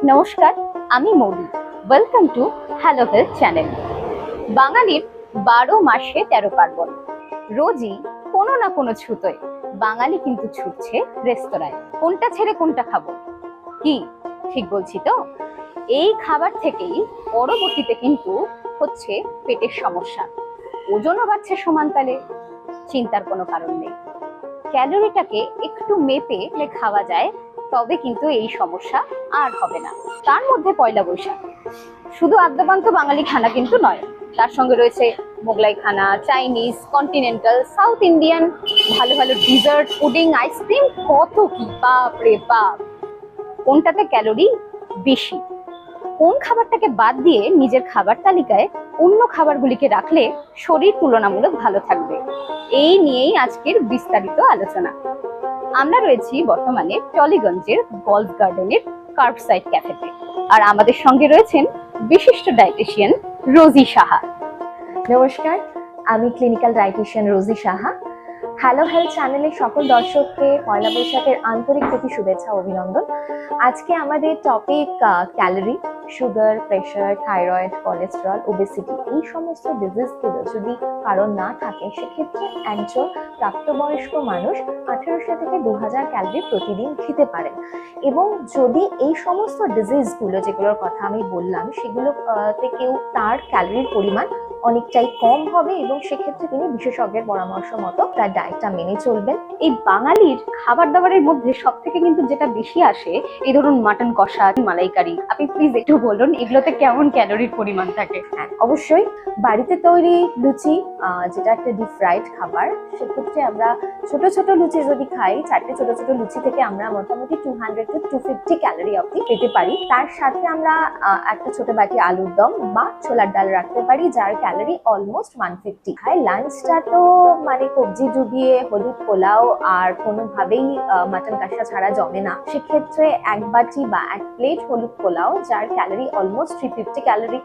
নমস্কার, আমি Mouli. Welcome to hello health channel. বাঙালির 12 মাসে 13 পার্বণ। রোজই কোনো না কোনো ছুতোয় বাঙালি কিন্তু ছুটছে রেস্তোরাঁয়। কোনটা ছেড়ে কোনটা খাবো? কি ঠিক বলছি তো? এই খাবার থেকেই পরবর্তীতে কিন্তু হচ্ছে পেটের সমস্যা, ওজনও বাড়ছে সমান তালে। চিন্তার কোনো কারণ নেই, ক্যালোরিটাকে একটু মেপে খাওয়া যায়, তবে কিন্তু এই সমস্যা আর হবে না। তার মধ্যে পয়লা বৈশাখ শুধু আদ্যপান্ত বাঙালি খানা কিন্তু নয়, তার সঙ্গে রয়েছে মোগলাই খানা, চাইনিজ, কন্টিনেন্টাল, সাউথ ইন্ডিয়ান, ভালো ভালো ডিজার্ট, পুডিং, আইসক্রিম, কত কি! বাপ রে বাপ! কোনটাতে ক্যালোরি বেশি, কোন খাবারটাকে বাদ দিয়ে নিজের খাবার তালিকায় অন্য খাবারগুলিকে রাখলে শরীর তুলনামূলক ভালো থাকবে, এই নিয়েই আজকের বিস্তারিত আলোচনা। আমরা রয়েছি বর্তমানে টলিগঞ্জের গলফ গার্ডেনের কার্বসাইড ক্যাফেতে, আর আমাদের সঙ্গে রয়েছেন বিশিষ্ট ডায়েটিশিয়ান রোজি সাহা। নমস্কার, আমি ক্লিনিক্যাল ডায়েটিশিয়ান রোজি সাহা। হ্যালো হেলথ চ্যানেলের সকল দর্শককে পয়লা বৈশাখের আন্তরিক প্রীতি শুভেচ্ছা অভিনন্দন। আজকে আমাদের topic calorie, sugar, pressure, thyroid, cholesterol, obesity, এই সমস্ত ডিজিজগুলো যদি কারণ না থাকে সেক্ষেত্রে একজন প্রাপ্তবয়স্ক মানুষ 1800 থেকে 2000 ক্যালোরি প্রতিদিন খেতে পারেন। এবং যদি এই সমস্ত ডিজিজগুলো যেগুলোর কথা আমি বললাম সেগুলোতে কেউ তার ক্যালোরির পরিমাণ অনেকটাই কম হবে এবং সেক্ষেত্রে তিনি বিশেষজ্ঞের পরামর্শ মতো তার ডায়েটটা মেনে চলবেন। এই বাঙালির খাবার দাবারের মধ্যে সব থেকে কিন্তু যেটা বেশি আসে, এই ধরুন মাটন কষা, মালাইকারি, আপনি প্লিজ একটু বলুন এগুলোতে কেমন ক্যালোরির পরিমাণ থাকে? হ্যাঁ, অবশ্যই বাড়িতে তৈরি লুচি, যেটা একটা ডিপ ফ্রাইড খাবার, সেক্ষেত্রে আমরা ছোট ছোট লুচি যদি খাই, 4টে ছোট ছোট লুচি থেকে আমরা মোটামুটি 200 to 250 ক্যালোরি অবধি পেতে পারি। তার সাথে আমরা একটা ছোট বাটি আলুর দম বা ছোলার ডাল রাখতে পারি, যার ক্যালোরি অলমোস্ট 150। খাই লাঞ্চটা তো মানে কবজি ডুবিয়ে হলুদ পোলাও আর কোনোভাবেই মাটন কষা ছাড়া জমে না। সেক্ষেত্রে এক বাটি বা এক প্লেট হলুদ পোলাও, যার ক্যালোরি অলমোস্ট 350 ক্যালোরি।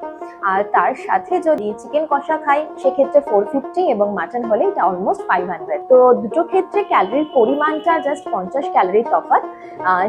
আর তার সাথে যদি চিকেন কষা খাই সেক্ষেত্রে 450, এবং মাটন হলে এটা অলমোস্ট 500। তো দুটো ক্ষেত্রে ক্যালোরির পরিমাণটা জাস্ট 50 ক্যালোরির তফাৎ।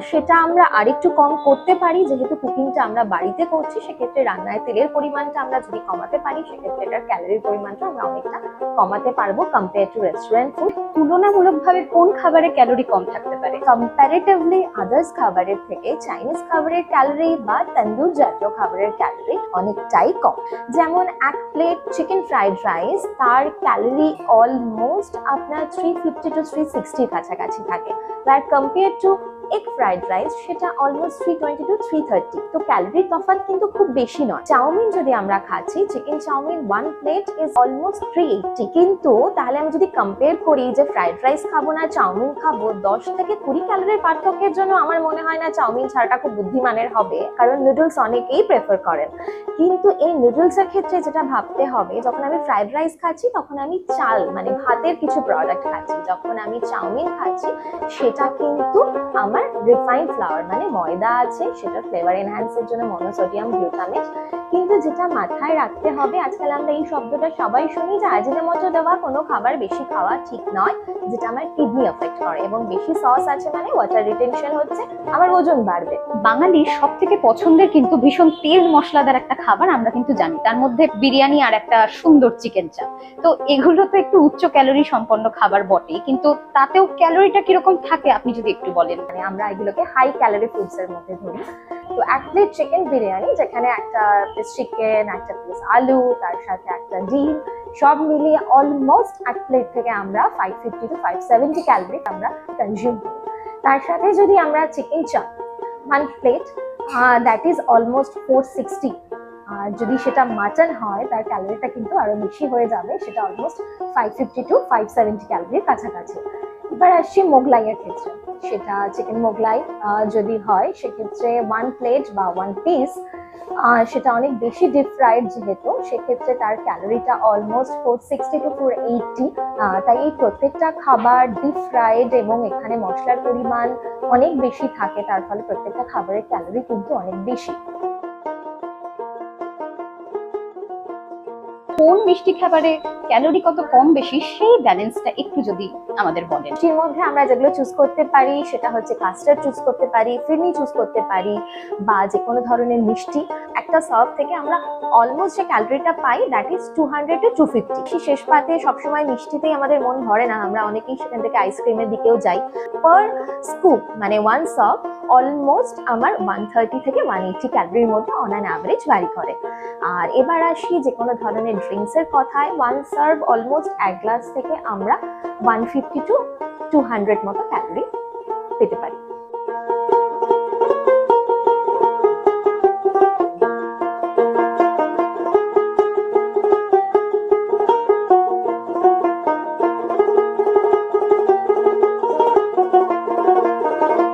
সেটা আমরা আরেকটু কম করতে পারি, যেহেতু কুকিংটা আমরা বাড়িতে করছি। সেক্ষেত্রে রান্নায় তেলের পরিমাণটা আমরা যদি কমাতে পারি সেক্ষেত্রে এটার ক্যালোরির পরিমাণটা আমরা অনেকটা কমাতে পারবো কম্পেয়ার টু রেস্টুরেন্ট ফুড। তুলনামূলকভাবে কোন খাবারে ক্যালোরি কম থাকতে পারে? কম্পারেটিভলি আদার্স খাবারের থেকে চাইনিজ খাবারের ক্যালোরি বা তন্দুর জাতীয় খাবারের ক্যালোরি অনেকটাই কম। যেমন এক প্লেট চিকেন ফ্রাইড রাইস, তার ক্যালোরি অলমোস্ট আপনার 350 to 360 কাছাকাছি থাকে, আর compare to egg fried rice সেটা অলমোস্ট 320 to 330। তো ক্যালোরির তফাৎ কিন্তু খুব বেশি নয়। চাউমিন যদি আমরা খাচ্ছি, chicken chowmein 1 plate is almost 380, কিন্তু তাহলে আমি যদি কম্পেয়ার করি যে ফ্রাইড রাইস খাবো না চাউমিন খাবো, 10 থেকে 20 ক্যালোরির পার্থক্যের জন্য আমার মনে হয় না চাউমিন ছাড়াটা খুব বুদ্ধিমানের হবে, কারণ নুডলস অনেকেই প্রেফার করেন। কিন্তু এই নুডলসের ক্ষেত্রে যেটা ভাবতে হবে, যখন আমি ফ্রাইড রাইস খাচ্ছি তখন আমি চাল মানে ভাতের কিছু প্রোডাক্ট খাচ্ছি, যখন আমি চাউমিন খাচ্ছি সেটা কিন্তু আমার রিফাইন্ড ফ্লাওয়ার মানে ময়দা আছে, সেটা ফ্লেভার এনহ্যান্সের জন্য মনোসোডিয়াম গ্লুটামেট। কিন্তু যেটা মাথায় রাখতে হবে, আজকাল আমরা এই শব্দটা সবাই শুনি যে আজিনোমোটো দেওয়া কোনো খাবার বেশি খাওয়া ঠিক নয়, যেটা আমার কিডনি এফেক্ট করে, এবং বেশি সস আছে মানে ওয়াটার রিটেনশন হচ্ছে, আমার ওজন বাড়বে। বাঙালির সব থেকে পছন্দের কিন্তু ভীষণ তেল মশলাদার একটা খাবার আমরা কিন্তু জানি, তার মধ্যে বিরিয়ানি আর একটা সুন্দর চিকেন চাপ। তো এগুলো তো একটু উচ্চ ক্যালোরি সম্পন্ন খাবার বটে, কিন্তু তাতেও ক্যালোরিটা কিরকম থাকে আপনি যদি একটু বলেন। মানে আমরা এগুলোকে হাই ক্যালোরি ফুডস এর মধ্যে ধরি। তো এক প্লেট চিকেন বিরিয়ানি, যেখানে একটা পিস চিকেন, একটা পিস আলু, তার সাথে একটা ডিম, সব মিলিয়ে অলমোস্ট এক প্লেট থেকে আমরা 550 to 570 ক্যালোরি আমরা কনজিউম করি। তার সাথে যদি আমরা চিকেন চাপ 1 প্লেট, দ্যাট ইজ অলমোস্ট 460। আর যদি সেটা মাটন হয় তার ক্যালোরিটা কিন্তু আরো বেশি হয়ে যাবে, সেটা অলমোস্ট 550 to 570 ক্যালোরির কাছাকাছি। এবার আসছি মোগলাইয়ের ক্ষেত্রে, সেটা চিকেন মোগলাই যদি হয় সেক্ষেত্রে 1 প্লেট বা 1 পিস, সেটা অনেক বেশি ডিপ ফ্রাইড যেহেতু, সেক্ষেত্রে তার ক্যালোরিটা অলমোস্ট 460 to 480। তাই এই প্রত্যেকটা খাবার ডিপ ফ্রাইড এবং এখানে মশলার পরিমাণ অনেক বেশি থাকে, তার ফলে প্রত্যেকটা খাবারের ক্যালোরি কিন্তু অনেক বেশি। কোন মিষ্টি খাবারে ক্যালোরি কত কম বেশি সেই ব্যালেন্সটা একটু যদি আমাদের বলেন। মিষ্টির মধ্যে আমরা যেগুলো চুজ করতে পারি সেটা হচ্ছে কাস্টার্ড চুজ করতে পারি, ফিরনি চুজ করতে পারি, বা যে কোনো ধরনের মিষ্টি। একটা সার্ভ থেকে আমরা অলমোস্ট যে ক্যালোরিটা পাই দ্যাট ইজ 200 to 250। শেষ পাতে সবসময় মিষ্টিতেই আমাদের মন ভরে না, আমরা অনেকেই সেখান থেকে আইসক্রিমের দিকেও যাই। পার স্কুপ মানে ওয়ান সার্ভ অলমোস্ট আমার 130 থেকে 180 ক্যালোরির মধ্যে অন অ্যান অ্যাভারেজ ভ্যারি করে। আর এবার আসি যে কোনো ধরনের ড্রিঙ্কসের কথায়, ওয়ান সার্ভ অলমোস্ট এক গ্লাস থেকে আমরা 150 to 200 মতো ক্যালোরি পেতে পারি।